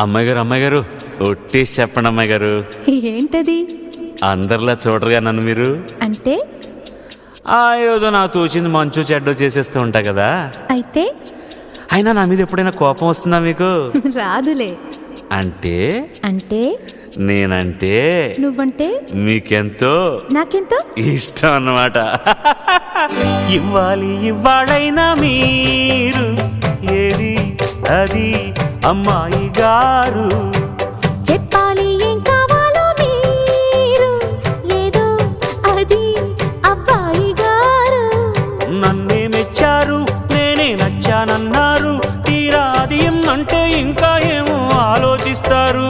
అమ్మాయి గారు ఒట్టేసి చెప్పండి అమ్మాయి గారు. ఏంటది? అందరిలా చూడరుగా నన్ను మీరు. అంటే ఏదో నాకు తోచింది మంచు చెడ్డో చేసేస్తూ ఉంటా కదా. అయితే అయినా నా మీద ఎప్పుడైనా కోపం వస్తుందా మీకు? రాదులే. అంటే అంటే నేనంటే నువ్వంటే మీకెంతో నాకెంతో ఇష్టం అన్నమాట. ఇవ్వాలైనా మీరు ఏది అది అమ్మాయి గారు. చెప్పాలి ఏం కావాలో మీరు ఏదో అది అబ్బాయి గారు. నన్నే మెచ్చారు, నేనే నచ్చానన్నారు. తీరా అది అంటే ఇంకా ఏమో ఆలోచిస్తారు.